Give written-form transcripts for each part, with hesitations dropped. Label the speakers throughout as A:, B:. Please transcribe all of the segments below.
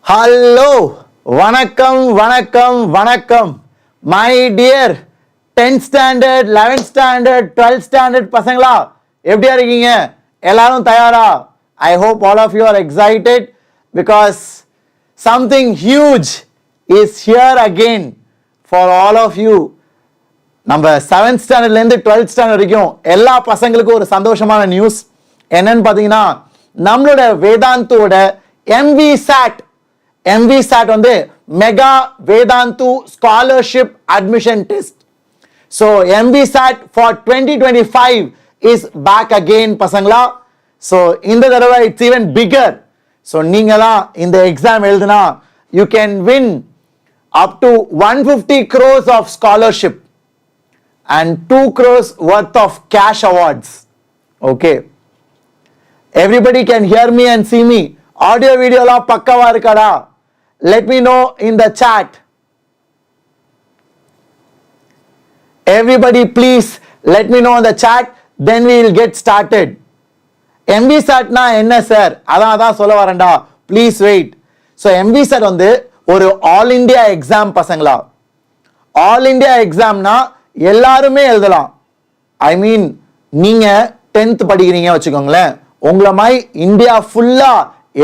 A: Hello, வணக்கம் வணக்கம் வணக்கம் my dear 10th standard 11th standard 12th standard பசங்களா, எப்படியா இருக்கீங்க? எல்லாரும் தயாரா? I hope all of you are excited because something huge is here again for all of you. நம்ம 7th ஸ்டாண்டர்ட்லேருந்து 12th ஸ்டாண்டர்ட் வரைக்கும் எல்லா பசங்களுக்கும் ஒரு சந்தோஷமான நியூஸ் என்னன்னு பார்த்தீங்கன்னா, நம்மளோட வேதாந்தோட MVSAT வந்து mega Vedantu scholarship admission test. So MVSAT for 2025 is back again பசங்களா. ஸோ இந்த தடவை இட்ஸ் ஈவன் பிகர். ஸோ நீங்களாம் இந்த எக்ஸாம் எழுதுனா you can win up to 150 crores of scholarship and 2 crores worth of cash awards. Okay. Everybody can hear me and see me. Audio video la pakkava irukada? Let me know in the chat. Everybody please let me know in the chat, then we will get started. MVSAT na enna sir? adha solla varanda. Please wait. So MVSAT வந்து ஒரு all India exam பசங்களா. All India exam na எல்லாருமே எழுதலாம். ஐ மீன், நீங்க 10th படிக்கிறீங்க வச்சுக்கோங்களேன், உங்களை மாதிரி இந்தியா ஃபுல்லா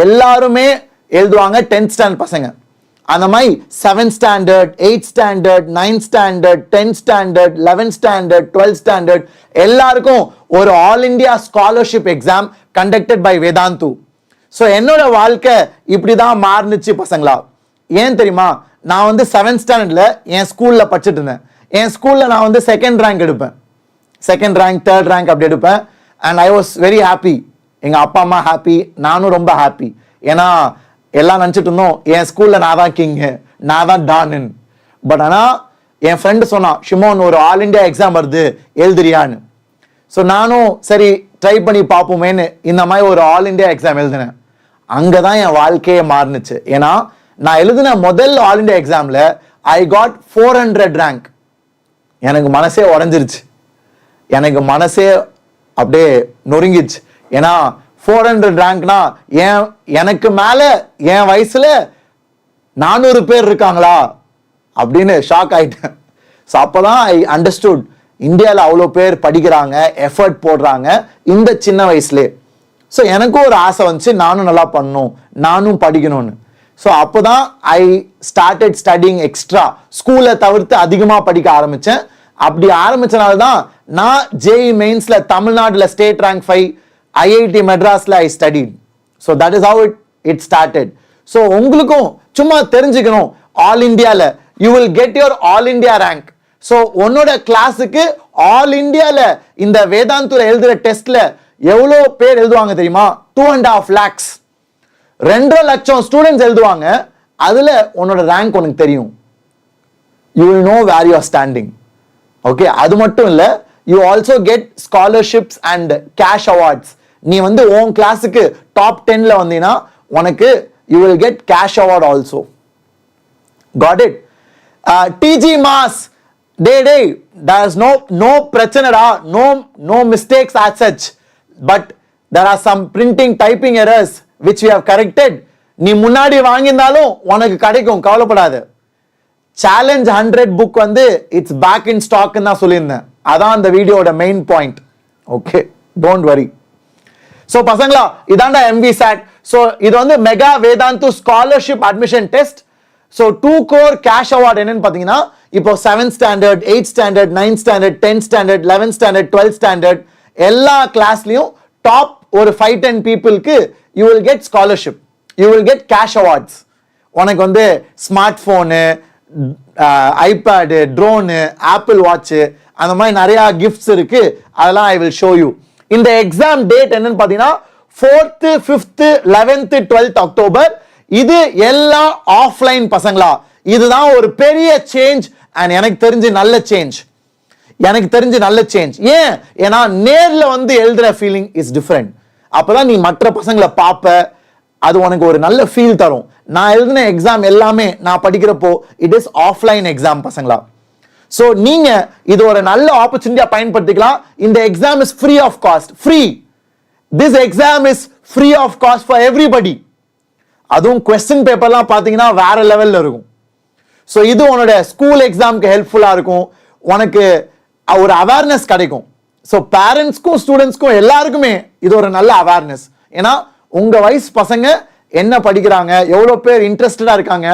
A: எல்லாருமே எழுதுவாங்க 10th ஸ்டாண்டர்ட் பசங்க. அந்த மாதிரி 7th standard 8th standard 9th standard 10th standard 11th standard 12th standard எல்லாருக்கும் ஒரு all India scholarship exam conducted by Vedantu. So என்னோட வாழ்க்கை இப்படிதான் மாறுனுச்சு பசங்களா. ஏன் தெரியுமா? நான் வந்து 7th ஸ்டாண்டர்ட்ல என் ஸ்கூல்ல படிச்சுட்டு இருந்தேன். என் ஸ்கூலில் நான் வந்து செகண்ட் ரேங்க் எடுப்பேன், செகண்ட் ரேங்க் தேர்ட் ரேங்க் அப்படி எடுப்பேன். And I was very happy. எங்கள் அப்பா அம்மா ஹாப்பி, நானும் ரொம்ப ஹாப்பி. ஏன்னா எல்லாம் நினச்சிட்டு இருந்தோம் என் ஸ்கூலில் நான் தான் கிங்கு, நான் தான் டான்னு. பட் ஆனால் என் ஃப்ரெண்டு சொன்னான், ஷிமோன் ஒரு ஆல் இண்டியா எக்ஸாம் வருது எழுதுறியான்னு. ஸோ நானும் சரி ட்ரை பண்ணி பார்ப்போமேன்னு இந்த மாதிரி ஒரு ஆல் இண்டியா எக்ஸாம் எழுதினேன். அங்கே தான் என் வாழ்க்கையே மாறுனுச்சு. ஏன்னா நான் எழுதின முதல் ஆல் இண்டியா எக்ஸாமில் ஐ காட் 400 ரேங்க். எனக்கு மனசே உடஞ்சிருச்சு, எனக்கு மனசே அப்படியே நொறுங்கிச்சு. ஏன்னா 400 ரேங்க்னா எனக்கு மேல என் வயசுல 400 பேர் இருக்காங்களா அப்படின்னு ஷாக் ஆயிட்டேன். ஸோ அப்போதான் ஐ அண்டர்ஸ்டுட், இந்தியாவில் அவ்வளோ பேர் படிக்கிறாங்க, எஃபர்ட் போடுறாங்க இந்த சின்ன வயசுலே. ஸோ எனக்கும் ஒரு ஆசை வந்துச்சு, நானும் நல்லா பண்ணணும், நானும் படிக்கணும்னு. ஸோ அப்போதான் ஐ ஸ்டார்டட் ஸ்டடிங் எக்ஸ்ட்ரா. ஸ்கூலை தவிர்த்து அதிகமாக படிக்க ஆரம்பித்தேன். அப்படி ஆரம்பிச்சனால தான் நான் ஜேஇ மெயின்ஸ்ல தமிழ்நாட்டில் ஸ்டேட் ரேங்க் 5, ஐஐடி மெட்ராஸ்ல I studied. So that is how it started. So உங்களுக்கும் சும்மா தெரிஞ்சுக்கணும், ஆல் இண்டியாவில் you will get your all India rank. So உன்னோட கிளாஸுக்கு ஆல் இண்டியாவில் இந்த வேதாந்தூர் எழுதுகிற டெஸ்ட்ல எவ்வளோ பேர் எழுதுவாங்க தெரியுமா? 2.5 lakhs, 2.5 லட்சம் ஸ்டூடெண்ட்ஸ் எழுதுவாங்க. அதுல உன்னோட ரேங்க் உனக்கு தெரியும். You will know where you are standing. Okay, அது மட்டும் இல்ல, you also get scholarships and cash awards. நீ வந்து உன் கிளாஸுக்கு டாப் 10ல வந்தீங்கன்னா உனக்கு you will get cash award also. Got it? டிஜி மாஸ் டே there is no பிரச்சனைடா, no mistakes as such, but there are some printing typing errors which we have corrected. நீ முன்னாடி வாங்கியிருந்தாலும் உனக்கு கிடைக்கும், கவலைப்படாது. சேலஞ்ச் 100 புக் வந்து இட்ஸ் பேக் இன் ஸ்டாக் தான் சொல்லியிருந்தேன். அதான் அந்த வீடியோட main point. Okay, don't worry. So பசங்களா, இதாண்டா MVSAT. ஸோ இது வந்து mega Vedantu scholarship admission test. So 2 crore cash award என்னன்னு பார்த்தீங்கன்னா, இப்போ 7th standard 8th standard 9th standard 10th standard 11th standard 12th standard எல்லா கிளாஸ்லையும் டாப் ஒரு 5-10 பீப்புளுக்கு you will get scholarship, you will get cash awards. உனக்கு வந்து smart phone, iPad, drone, apple watch, அந்த மாதிரி நிறைய கிஃப்ட்ஸ் இருக்கு. அதெல்லாம் ஐ வில் ஷோ யூ. இந்த எக்ஸாம் டேட் என்னன்னு பார்த்தீங்கன்னா 4th 5th 11th 12th October. இது எல்லாம் ஆஃப்லைன் பசங்களா. இதுதான் ஒரு பெரிய சேஞ்ச். அண்ட் எனக்கு தெரிஞ்சு நல்ல சேஞ்ச். ஏன்? ஏன்னா நேர்ல வந்து எழுதுற ஃபீலிங் இஸ் டிஃப்ரெண்ட். அப்பதான் நீ மற்ற பசங்களை பார்ப்ப, அது உனக்கு ஒரு நல்ல ஃபீல் தரும். நான் எழுதின எக்ஸாம் எல்லாமே நான் படிக்கிறப்போ இட் இஸ் ஆஃப்லைன் எக்ஸாம் பசங்களா. ஸோ நீங்க இது ஒரு நல்ல ஆப்பர்ச்சுனிட்டியா பயன்படுத்திக்கலாம். இந்த exam is free of cost. Free. This exam is free of cost for everybody. அதுவும் கொஸ்டின் பேப்பர்லாம் பார்த்தீங்கன்னா வேற லெவல்ல இருக்கும். ஸோ இது உன்னோட ஸ்கூல் எக்ஸாமுக்கு ஹெல்ப்ஃபுல்லாக இருக்கும், உனக்கு ஒரு அவேர்னஸ் கிடைக்கும். ஸோ பேரண்ட்ஸ்க்கும் ஸ்டூடெண்ட்ஸ்க்கும் எல்லாருக்குமே இது ஒரு நல்ல அவேர்னஸ். ஏன்னா உங்க வயசு பசங்க என்ன படிக்கிறாங்க, எவ்வளோ பேர் இன்ட்ரெஸ்டடா இருக்காங்க,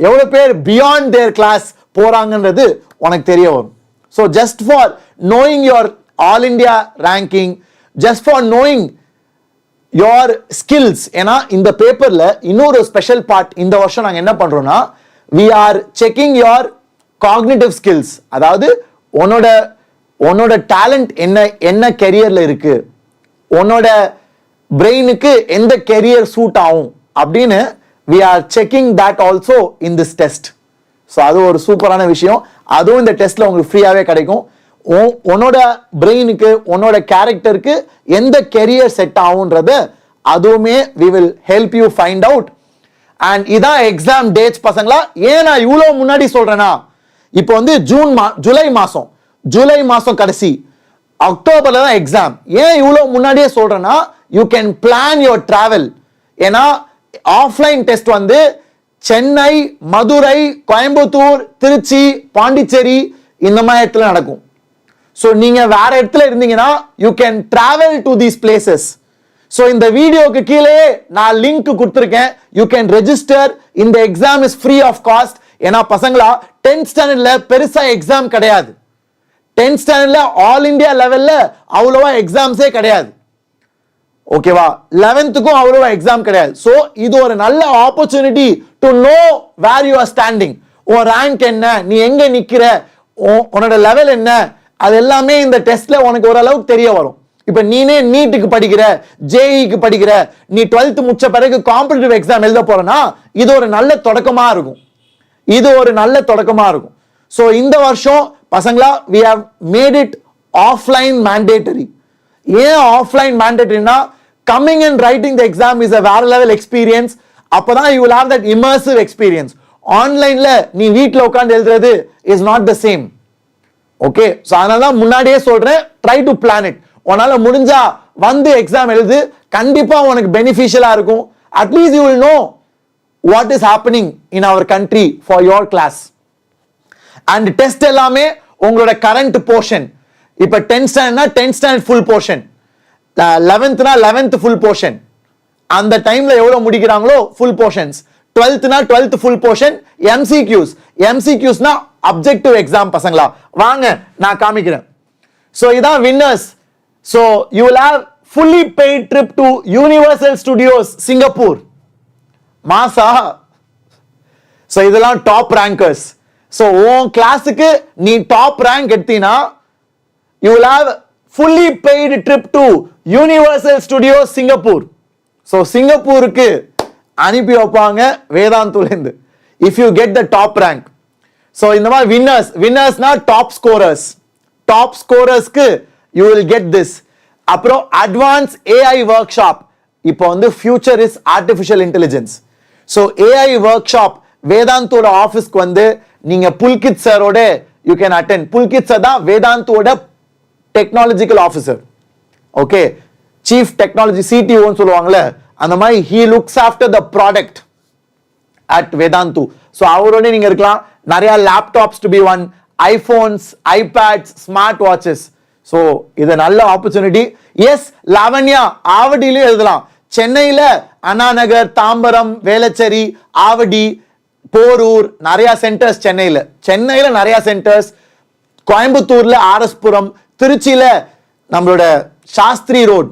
A: எவ்வளோ பேர் பியாண்ட் தேர் கிளாஸ் போறாங்கன்றது உனக்கு தெரிய வரும். So just for knowing your all India ranking, just for knowing your skills. ஏன்னா இந்த பேப்பர்ல இன்னொரு ஸ்பெஷல் பார்ட் இந்த வருஷம் நாங்கள் என்ன பண்றோம்னா, we are checking your cognitive skills. அதாவது உன்னோட டேலண்ட் என்ன கெரியர்ல இருக்கு, உன்னோட பிரெயினுக்கு எந்த கெரியர் சூட் ஆகும் அப்படின்னு we are checking that also in this test. So அது ஒரு சூப்பரான விஷயம். அதுவும் இந்த டெஸ்ட்ல உங்களுக்கு ஃப்ரீயாவே கிடைக்கும். உன்னோட பிரெயினுக்கு உன்னோட கேரக்டருக்கு எந்த கெரியர் செட் ஆகும்ன்றத அதுவுமே we will help you find out. And இதான் எக்ஸாம் டேட்ஸ் பசங்களா. ஏன் நான் இவ்வளோ முன்னாடி சொல்றேன்னா, இப்போ வந்து ஜூலை மாசம் கடைசி, அக்டோபர்ல தான் எக்ஸாம். ஏன் இவ்வளோ முன்னாடியே சொல்றேன்னா, you can plan your travel. ஏன்னா ஆஃப்லைன் டெஸ்ட் வந்து சென்னை, மதுரை, கோயம்புத்தூர், திருச்சி, பாண்டிச்சேரி இந்த மாதிரி இடத்துல நடக்கும். ஸோ நீங்க வேற இடத்துல இருந்தீங்கன்னா you can travel to these places. So இந்த வீடியோக்கு கீழே நான் லிங்க் கொடுத்துருக்கேன். You can register. இந்த exam is free of cost. ஏன்னா பசங்களா 10th ஸ்டாண்டர்ட்ல பெருசா எக்ஸாம் கிடையாது. 10th ஸ்டாண்டர்ட்ல ஆல் இந்தியா லெவல்ல அவ்வளோவா எக்ஸாம்ஸே கிடையாது. ஓகேவா? 11th-க்கும் அவ்வளோவா எக்ஸாம் கிடையாது. ஸோ இது ஒரு நல்ல opportunity to know where you are standing. உன் ரேங்க் என்ன, நீ எங்க நிக்கிற, உன்னோட லெவல் என்ன, அது எல்லாமே இந்த டெஸ்ட்ல உனக்கு ஓரளவுக்கு தெரிய வரும். இப்ப நீனே நீட்டுக்கு படிக்கிற, ஜேஇக்கு படிக்கிற, நீ 12th முடிச்ச பிறகு காம்படிட்டிவ் எக்ஸாம் எழுத போறனா, இது ஒரு நல்ல தொடக்கமா இருக்கும். சோ இந்த வருஷம் பசங்களா we have made it offline mandatory. ஏன் offline mandatoryனா, coming and writing the exam is a வேற level experience. அப்பதான் you will have that immersive experience. ஆன்லைன்ல நீ வீட்ல உட்கார்ந்து எழுதுறது is not the same. Okay, so அதனால தான் முன்னாடியே சொல்றேன், try to plan it. உன்னால முடிஞ்சா வந்து எக்ஸாம் எழுது, கண்டிப்பா உனக்கு பெனிஃபிஷியலா இருக்கும். At least you will know what is happening in our country for your class. And test எல்லாமே உங்களோட கரண்ட் போர்ஷன். இப்ப 10th ஸ்டாண்டர்ட்னா 10th ஸ்டாண்டர்ட் ஃபுல் போர்ஷன், 11th-னா 11th ஃபுல் போர்ஷன். அந்த டைம்ல எவ்வளவு முடிக்கிறாங்களோ ஃபுல் போர்ஷன்ஸ். 12th-னா 12th ஃபுல் போர்ஷன். எம்சிக்யூஸ்னா அப்ஜெக்டிவ் எக்ஸாம் பசங்களா. வாங்க நான் காமிக்கிறேன். So இதான் winners. So you will have fully paid trip to Universal Studios Singapore. மாசா. So இதெல்லாம் டாப் ரேங்கர்ஸ். So உன் கிளாஸுக்கு நீ டாப் ரேங்க் எடுத்தீனா you will have fully paid trip to Universal Studios Singapore. So சிங்கப்பூருக்கு அனுப்பி வைப்பாங்க வேதாந்தூல இருந்து if you get the top rank. So இந்த மாதிரி winnersனா டாப் ஸ்கோரர்ஸ்க்கு you will get this. அப்புறம் அட்வான்ஸ் AI workshop. இப்போ வந்து future is artificial intelligence. So AI workshop வேதாந்தோட ஆபீஸ்க்கு வந்து நீங்க புல்கித் சாரோட you can attend. Pulkit sir தான் வேதாந்தோட technological officer. Okay, chief technology CTO சொல்லுவாங்கல்ல, அந்த மாதிரி he looks after the product at Vedantu. So அவரோட நீங்க இருக்கலாம். நிறைய laptops to be won, iPhones, iPads, smart watches. So இது நல்ல ஆப்பர்ச்சுனிட்டி. எஸ், லாவண்யா ஆவடியிலும் எழுதலாம். சென்னையில அண்ணா நகர், தாம்பரம், வேளச்சேரி, ஆவடி, போரூர் நிறைய சென்டர்ஸ். சென்னையில நிறைய சென்டர்ஸ். கோயம்புத்தூர்ல ஆர்எஸ்புரம், திருச்சியில நம்மளோட Sastri road.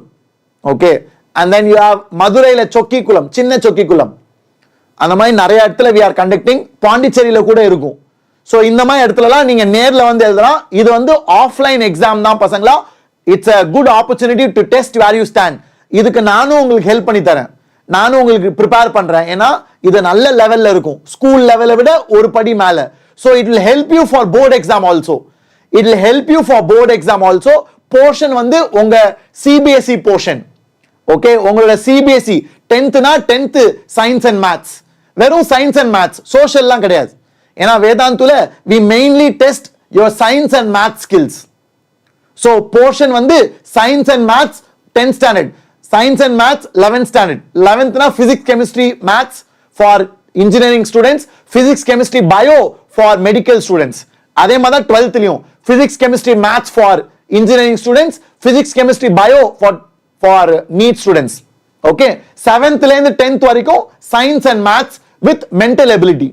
A: Okay, and then you have மதுரையில சொக்கிக்குளம், சின்ன சொக்கிக்குளம். அந்த மாதிரி நிறைய இடத்துல we are conducting. பாண்டிச்சேரியில கூட இருக்கும். ஸோ இந்த மாதிரி இடத்துலலாம் நீங்க நேர்ல வந்து எழுதலாம். இது வந்து ஆஃப்லைன் எக்ஸாம் தான் பசங்களா. It's a good opportunity to test where you stand. இதுக்கு நானும் உங்களுக்கு ஹெல்ப் பண்ணி தரேன், நானும் உங்களுக்கு ப்ரிப்பேர் பண்றேன். ஏன்னா இது நல்ல லெவல்ல இருக்கும், ஸ்கூல் லெவலை விட ஒரு படி மேல. So it will help you for board exam also. Portion வந்து உங்க CBSE போர்ஷன். ஓகே, உங்களோட CBSE 10th-னா 10th science and maths. வெறும் சயின்ஸ் அண்ட் மேத்ஸ், சோஷியல்லாம் கிடையாது. ஏன்னா வேதாந்துல we mainly test your science and math skills. So portion வந்து science and maths 10th standard, science and maths 11th standard. 11th-னா physics, chemistry, maths, for engineering students, physics, chemistry, bio for medical students. அதே மாதிரி தான் 12th லயும் physics, chemistry, maths for engineering students, physics, chemistry, bio for NEET students. Okay, 7th ல இருந்து 10th வரைக்கும் science and maths with mental ability.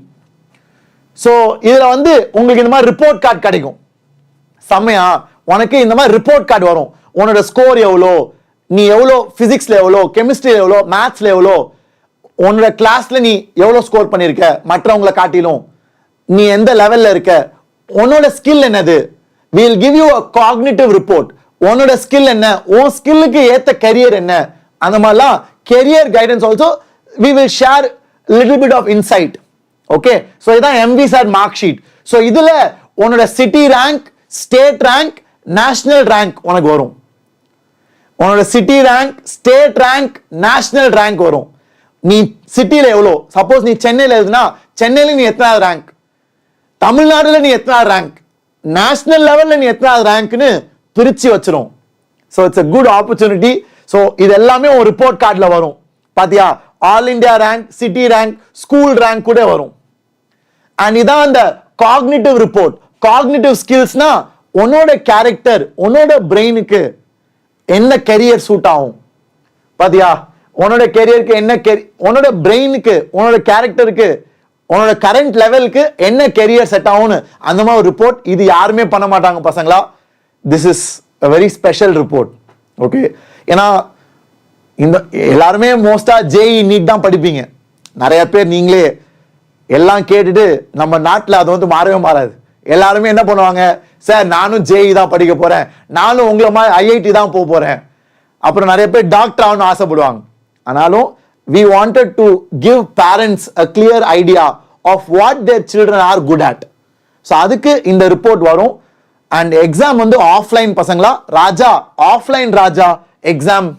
A: So இதுல வந்து உங்களுக்கு இந்த மாதிரி ரிப்போர்ட் கார்டு கிடைக்கும். செம்மையா உனக்கு இந்த மாதிரி ரிப்போர்ட் கார்டு வரும். உன்னோட ஸ்கோர் எவ்வளோ, நீ எவ்வளோ பிசிக்ஸ்ல எவ்வளோ, கெமிஸ்ட்ரியில் எவ்வளோ, மேத்ஸ்ல எவ்வளோ, உன்னோட கிளாஸ்ல நீ எவ்வளோ ஸ்கோர் பண்ணியிருக்க மற்றவங்களை காட்டிலும், நீ எந்த லெவல்ல இருக்க, உன்னோட ஸ்கில் என்னது, we'll give you a cognitive report. உன்னோட ஸ்கில் என்ன, உன் ஸ்கில்லுக்கு ஏத்த கரியர் என்ன, அந்த மாதிரிலாம் career guidance also we will share little bit of insight. Okay, so இதான் MVSAT மார்க் ஷீட். ஸோ இதுல உன்னோட city rank, state rank, national rank உனக்கு வரும். உன்னோட city rank, state rank, national rank வரும். நீ சிட்டியில எவ்வளோ, சப்போஸ் நீ சென்னையில் எழுதுனா சென்னையில நீ எத்தனாவது ரேங்க், தமிழ்நாடுல நீ எத்தனாவது ரேங்க், நேஷனல் லெவல்ல நீ எத்தனாவது ரேங்க்னு பிரிச்சு வச்சிரும். So it's a good opportunity. So இது எல்லாமே ஒரு ரிப்போர்ட் கார்டுல வரும். பாத்தியா, all India rank, city rank, school rank கூட வரும். அண்ட் இதான் அந்த காக்னிட்டிவ் ரிப்போர்ட். காக்னிட்டிவ் ஸ்கில்ஸ்னா உன்னோட கேரக்டர், உன்னோட பிரெயினுக்கு என்ன கெரியர் சூட் ஆகும். பாத்தியா, உன்னோட கெரியருக்கு என்ன, உன்னோட பிரெயினுக்கு, உன்னோட கேரக்டருக்கு, உன்னோட கரண்ட் லெவலுக்கு என்ன கெரியர் செட் ஆகும்னு அந்த மாதிரி ஒரு ரிப்போர்ட். இது யாருமே பண்ண மாட்டாங்க பசங்களா. This is a very special report. Okay, ஏன்னா இந்த எல்லாருமே மோஸ்டா ஜேஇ நீட் தான் படிப்பீங்க. நிறைய பேர் நீங்களே எல்லாம் கேட்டுட்டு நம்ம நாட்டில் அது வந்து மாறவே மாறாது. எல்லாருமே என்ன பண்ணுவாங்க, சார் நானும் ஜேஇ தான் படிக்க போறேன், நானும் உங்களை மாதிரி ஐஐடி தான் போக போறேன். அப்புறம் நிறைய பேர் டாக்டர் ஆகணும்னு ஆசைப்படுவாங்க. ஆனாலும் we wanted to give parents a clear idea of what their children are good at. So அதுக்கு இந்த ரிப்போர்ட் வரும். அண்ட் எக்ஸாம் வந்து ஆஃப்லைன் பசங்களா, ராஜா ஆஃப்லைன் ராஜா எக்ஸாம்.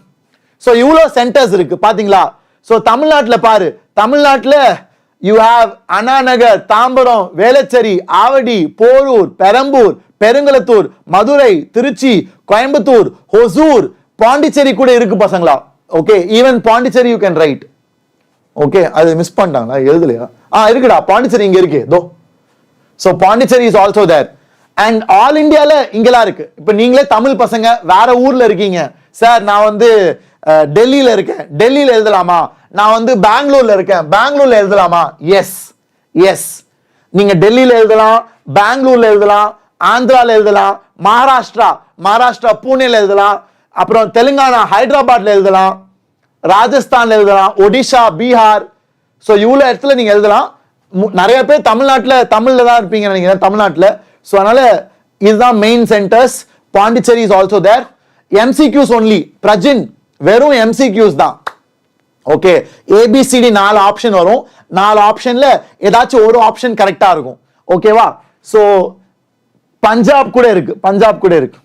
A: ஸோ இவ்வளோ சென்டர்ஸ் இருக்கு பாத்தீங்களா. ஸோ தமிழ்நாட்டில் பாரு, தமிழ்நாட்டில் யூ ஹாவ் அண்ணாநகர், தாம்பரம், வேளச்சேரி, ஆவடி, போரூர், பெரம்பூர், பெருங்கலத்தூர், மதுரை, திருச்சி, கோயம்புத்தூர், ஹொசூர், பாண்டிச்சேரி கூட இருக்கு பசங்களா. Okay, even Pondicherry you can write. Okay, அது மிஸ் பண்ணிட்டாங்களா, எழுதலையா? இருக்குடா, பாண்டிச்சேரி இங்க இருக்கு தோ. So Pondicherry is also there. And all இந்தியால இங்கெல்லாம் இருக்கு. இப்போ நீங்களே தமிழ் பசங்க வேற ஊர்ல இருக்கீங்க, சார் நான் வந்து டெல்லியில இருக்கேன், டெல்லியில எழுதலாமா, நான் வந்து பெங்களூர்ல இருக்கேன், பெங்களூர்ல எழுதலாமா? எஸ் எஸ், நீங்க டெல்லியில எழுதலாம், பெங்களூர்ல எழுதலாம், ஆந்திரால எழுதலாம், மகாராஷ்டிரா பூனேல எழுதலாம், அப்புறம் தெலுங்கானா ஹைதராபாத்ல எழுதலாம், ராஜஸ்தான்ல எழுதலாம், ஒடிஷா, பீகார். ஸோ இவ்வளோ இடத்துல நீங்க எழுதலாம். நிறைய பேர் தமிழ்நாட்டில் தமிழ்ல தான் இருப்பீங்க நினைக்கிறேன், தமிழ்நாட்டில். ஸோ அதனால இதுதான் main centres. Pondicherry is also there. MCQs only. பிரஜின் வெறும் MCQs தான். ஓகே, ABCD 4 ஆப்ஷன் வரும். 4 ஆப்ஷன்ல ஏதாச்சும் ஒரு ஆப்ஷன் கரெக்டா இருக்கும். ஓகேவா? ஸோ பஞ்சாப் கூட இருக்கு.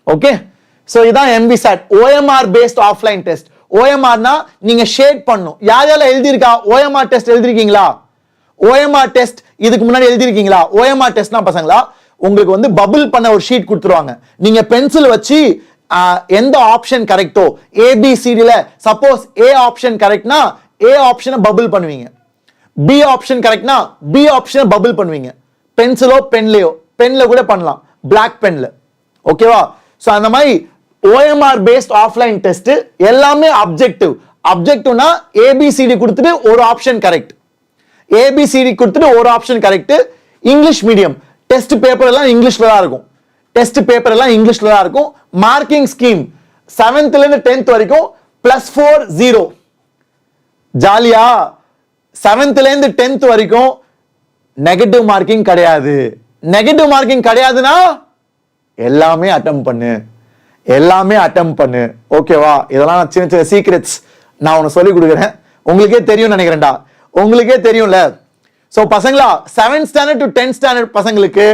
A: ஓகே, ஸோ இதான் MVSAT OMR based offline test. OMRனா நீங்க ஷேட் பண்ணும். யாரால எழுதியிருக்கா OMR டெஸ்ட் எழுதிருக்கீங்களா? OMR டெஸ்ட் இதுக்கு முன்னாடி எழுதிருக்கீங்களா? OMR டெஸ்ட்னா பசங்களா உங்களுக்கு வந்து பபிள் பண்ண ஒரு ஷீட் கொடுத்துருவாங்க. நீங்க பென்சில் வச்சு எந்த ஆப்ஷன் கரெக்டோ ABCDல சப்போஸ் A ஆப்ஷன் கரெக்ட்னா A ஆப்ஷனை பபிள் பண்ணுவீங்க, B ஆப்ஷன் கரெக்ட்னா B ஆப்ஷனை பபிள் பண்ணுவீங்க. பென்சிலோ பென்ல கூட பண்ணலாம், பிளாக் பென்ல. ஓகேவா? ஸோ அந்த மாதிரி OMR பேஸ்ட் ஆஃப்லைன் டெஸ்ட் எல்லாமே அப்ஜெக்டிவ். அப்ஜெக்டிவ்னா ABCD கொடுத்துட்டு ஒரு ஆப்ஷன் கரெக்ட், ABCD கொடுத்துட்டு ஒரு option correct. English medium test paper எல்லாம் இங்கிலீஷ்ல தான் இருக்கும். மார்க்கிங் ஸ்கீம் 7th ல இருந்து 10th வரைக்கும் +4 0. ஜாலியா 7th ல இருந்து 10th வரைக்கும் நெகட்டிவ் மார்க்கிங் கிடையாது. நெகட்டிவ் மார்க்கிங் கிடையாதுன்னா எல்லாமே அட்டெம்ப்ட் பண்ணு. ஓகேவா? இதெல்லாம் சின்ன சின்ன சீக்ரெட்ஸ் நான் உனக்கு சொல்லி கொடுக்குறேன். உங்களுக்கே தெரியும் நினைக்கிறேன்டா, உங்களுக்கே தெரியும்ல. சோ பசங்களா 7th standard to 10th standard பசங்களுக்கு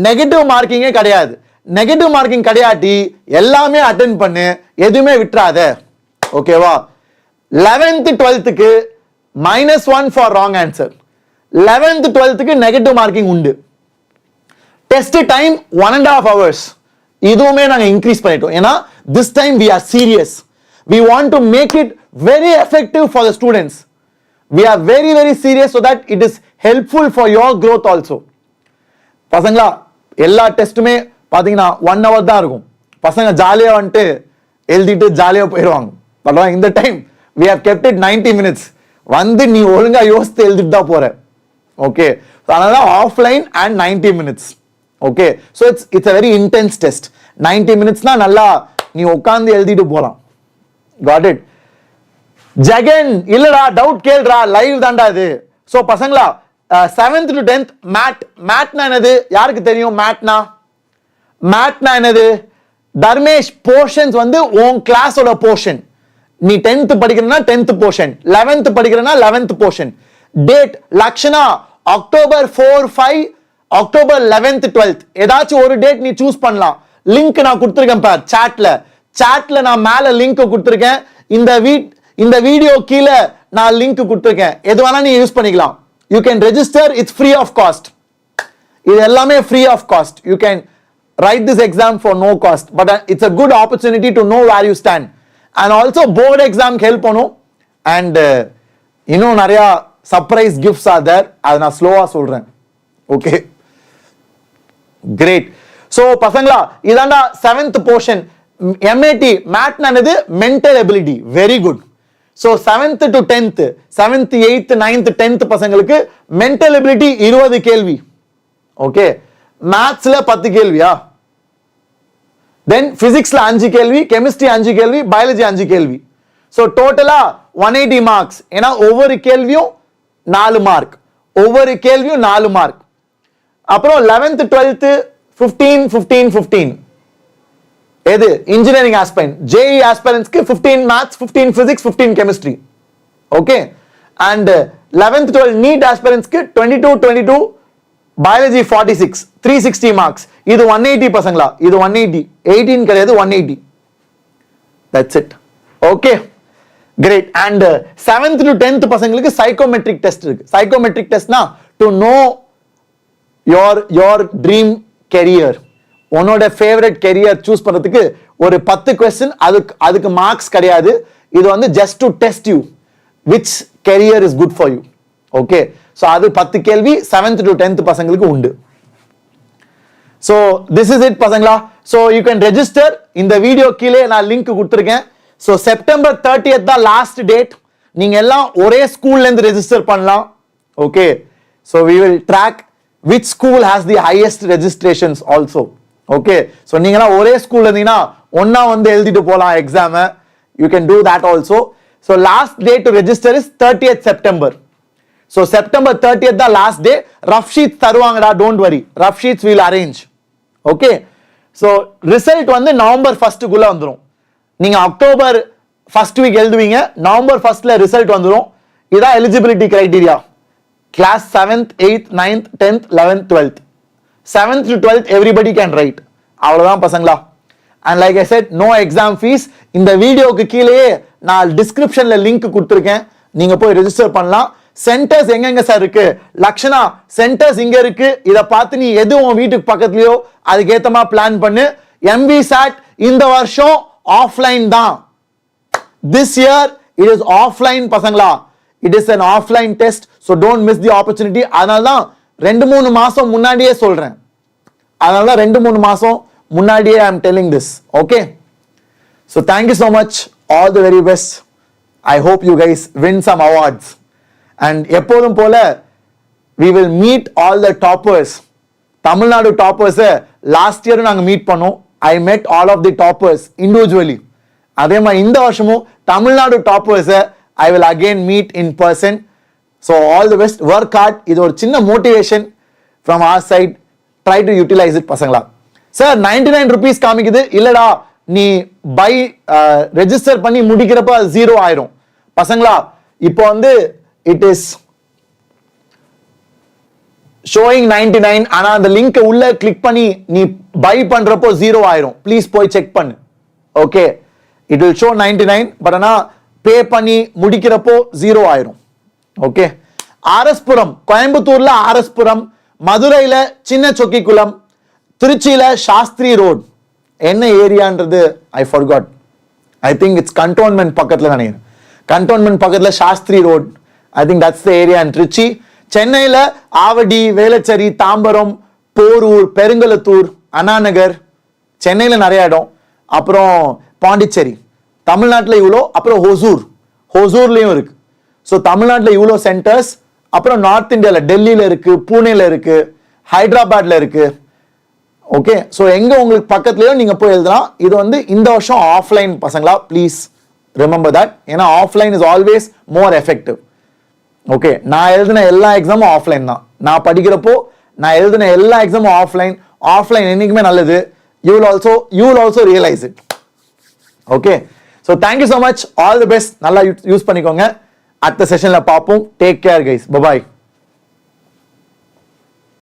A: நெகட்டிவ் மார்க்கிங்கே கிடையாது. நெகட்டிவ் மார்க்கிங் கிடையாட்டி எல்லாமே அட்டெண்ட் பண்ணு, எதுவுமே விட்டுறாத. ஓகேவா? 11th 12th -1 for wrong answer. 11th 12th negative marking உண்டு. Test time 1.5 hours. இதுவுமே நாங்க இன்க்ரீஸ் பண்ணிட்டோம். ஏன்னா this time we are serious. We want to make it very effective for the students. we are very very serious so that it is helpful for your growth also. பசங்களா எல்லா டெஸ்ட்டுமே பார்த்தீங்கன்னா 1 hour தான் இருக்கும். பசங்க ஜாலியாக வந்துட்டு எழுதிட்டு ஜாலியாக போயிடுவாங்க. பட் இந்த time we have kept it 90 minutes. வந்து நீ ஒழுங்கா யோசித்து எழுதிட்டு தான் போற. ஓகே, அதனால offline and 90 minutes. Okay, so it's a very intense test. 90 minutesனா நல்லா நீ உட்காந்து எழுதிட்டு போலாம். Got it? ஜெகன் இல்லடா டவுட் கேள்றா, லைவ் தான்டா இது. ஸோ பசங்களா 7th to 10th மேட்னா என்னது யாருக்கு தெரியும்? மேட்னா என்னது? தர்மேஷ் போர்ஷன்ஸ் வந்து உன் கிளாஸோட போர்ஷன். நீ 10th படிக்கிறனா 10th portion, 11th படிக்கிறனா 11th portion. Date Lakshana October 4, 5, October 11th 12th ஏதாச்சும் ஒரு டேட் நீ சூஸ் பண்ணலாம். லிங்க் நான் கொடுத்துருக்கேன் பார் சாட்ல நான் மேல லிங்க் கொடுத்துருக்கேன். இந்த வீடியோ கீழே நான் லிங்க் கொடுத்துருக்கேன். எது வேணா நீ யூஸ் பண்ணிக்கலாம். You can register, it's free of cost. இது எல்லாமே free of cost. You can write this exam for no cost, but it's a good opportunity to know where you stand. And also board exam help பண்ணும். And இன்னும் நிறைய surprise gifts are there. அதை நான் ஸ்லோவா சொல்றேன். Okay, great. So பசங்களா இதாண்டா 7th portion. MAT மேட்னானது mental ability. Very good. So 7th to 10th, 7th, 8th, 9th, 10th பசங்களுக்கு மென்டல் எபிலிட்டி 20 கேள்வி. ஓகே, மேத்ஸ்ல 10 கேள்வியா, தென் பிசிக்ஸ்ல 5 கேள்வி, கெமிஸ்ட்ரி 5 கேள்வி, பயாலஜி 5 கேள்வி. ஸோ டோட்டலா 180 மார்க்ஸ். ஏன்னா ஒவ்வொரு கேள்வியும் 4 மார்க், ஒவ்வொரு கேள்வியும் 4 மார்க். அப்புறம் 11th 12th 15 15 15. எது இன்ஜினியரிங் ஆஸ்பைரன்ட், JEE ஆஸ்பைரன்ட்ஸ்க்கு 15 maths, 15 physics, 15 chemistry. Okay, and 11th 12th NEET ஆஸ்பைரன்ட்ஸ்க்கு 22 பயாலஜி 46, 360 மார்க்ஸ். இது 180 பசங்களா, இது 180, 18 கிடையாது, 180. That's it. Okay, great. And 7th to 10th பசங்களுக்கு சைக்கோமெட்ரிக் டெஸ்ட் இருக்கு. சைக்கோமெட்ரிக் டெஸ்ட்னா to know your dream career. உன்னோட ஃபேவரட் கெரியர் சூஸ் பண்றதுக்கு ஒரு 10 கொஸ்டின். அதுக்கு மார்க்ஸ் கிடையாது. இது வந்து just to test you which career is good for you. Okay, so அது 10 கேள்வி 7th to 10th பசங்களுக்கு உண்டு. ஸோ திஸ் இஸ் இட் பசங்களா. So you can register. இந்த வீடியோ கீழே நான் லிங்க் கொடுத்துருக்கேன். ஸோ செப்டம்பர் 30th தான் லாஸ்ட் டேட். நீங்க எல்லாம் ஒரே ஸ்கூல்ல இருந்து ரெஜிஸ்டர் பண்ணலாம். Okay, so we will track which school has the highest registrations also. Okay, so நீங்களாம் ஒரே ஸ்கூல்ல இருந்தீங்கன்னா ஒன்னா வந்து எழுதிட்டு போகலாம் exam. You can do that also. So last date to register is 30th September. So September 30th the last day. Rough sheets தருவாங்கடா, don't worry. Rough sheets we'll arrange. Okay, so result வந்து November 1st குள்ள வந்துரும். நீங்க October 1st week எழுதுவீங்க, November 1st ல result வந்துரும். இதா eligibility criteria. Class 7th, 8th, 9th, 10th, 11th, 12th. 7th to 12th everybody can write. அவ்வளவுதான் பசங்களா. And like I said, no exam fees. இந்த வீடியோக்கு கீழே நான் டிஸ்கிரிப்ஷன்ல லிங்க் கொடுத்திருக்கேன். நீங்க போய் ரெஜிஸ்டர் பண்ணலாம். சென்டர்ஸ் எங்கெங்க சார் இருக்கு? லக்ஷனா சென்டர்ஸ் இங்க இருக்கு. இத பார்த்து நீ எது உன் வீட்டுக்கு பக்கத்துலயோ அதுக்கு ஏத்தமா பிளான் பண்ணு. MVSAT இந்த வருஷம் ஆஃப்லைன் தான். This year it is offline பசங்களா. It is an offline test, so don't miss the opportunity. அதனால தான் 2-3 மாசம் முன்னாடியே சொல்றேன். அதனால தான் 2-3 மாசம் முன்னாடியே I am telling this. Okay, so thank you so much. All the very best. I hope you guys win some awards. And எப்போதும் போல we will meet all the toppers. Tamil Nadu toppers last year நாங்க meet பண்ணோம். I met all of the toppers individually. அதே மாதிரி இந்த வருஷமும் Tamil Nadu toppers I will again meet in person. So all the best. Work hard. இது ஒரு சின்ன motivation from our side. Try to utilize it பசங்களா. சார் 99 rupees காமிக்குது. இல்லடா நீ பை ரெஜிஸ்டர் பண்ணி முடிக்கிறப்ப 0 ஆயிரும் பசங்களா. இப்போ வந்து it is showing 99. ஆனா அந்த லிங்க் உள்ள கிளிக் பண்ணி நீ பை பண்றப்போ 0 ஆயிரும். ப்ளீஸ் போய் செக் பண்ணு. Okay, it will show 99 but ஆனா பே பண்ணி முடிக்கிறப்போ 0 ஆயிரும். ஓகே, ஆர்எஸ்புரம், கோயம்புத்தூர்ல ஆர்எஸ்புரம், மதுரையில சின்ன சொக்கிக்குளம், திருச்சியில சாஸ்திரி ரோட். என்ன ஏரியான்றது I forgot. I think it's cantonment பக்கத்துல நினைக்கிறேன். கண்டோன்மெண்ட் பக்கத்துல Shastri road. I think that's the area in Trichy. சென்னையில் ஆவடி, வேளச்சேரி, தாம்பரம், போரூர், பெருங்கலத்தூர், அண்ணாநகர், சென்னையில் நிறைய இடம், அப்புறம் பாண்டிச்சேரி, தமிழ்நாட்டில் இவ்வளோ, அப்புறம் ஹொசூர்லேயும் இருக்கு. ஸோ தமிழ்நாட்டில் இவ்வளோ சென்டர்ஸ், அப்புறம் நார்த் இந்தியாவில் டெல்லியில் இருக்கு, பூனேல இருக்கு, ஹைதராபாத்ல இருக்கு. ஓகே, ஸோ எங்கே உங்களுக்கு பக்கத்துலையோ நீங்கள் போய் எழுதலாம். இது வந்து இந்த வருஷம் ஆஃப்லைன் பசங்களா, ப்ளீஸ் ரிமெம்பர் தட். ஏன்னா offline is always more effective. Okay, நான் எழுதின எல்லா எக்ஸாமும் ஆஃப்லைன் தான். நான் படிக்கிறப்போ நான் எழுதின எல்லா எக்ஸாமும் ஆஃப்லைன் என்னைக்குமே நல்லது. You will also realise it. Okay, so thank you so much, all the best. நல்லா யூஸ் பண்ணிக்கோங்க. அடுத்த செஷன்ல பார்ப்போம். Take care guys, bye bye.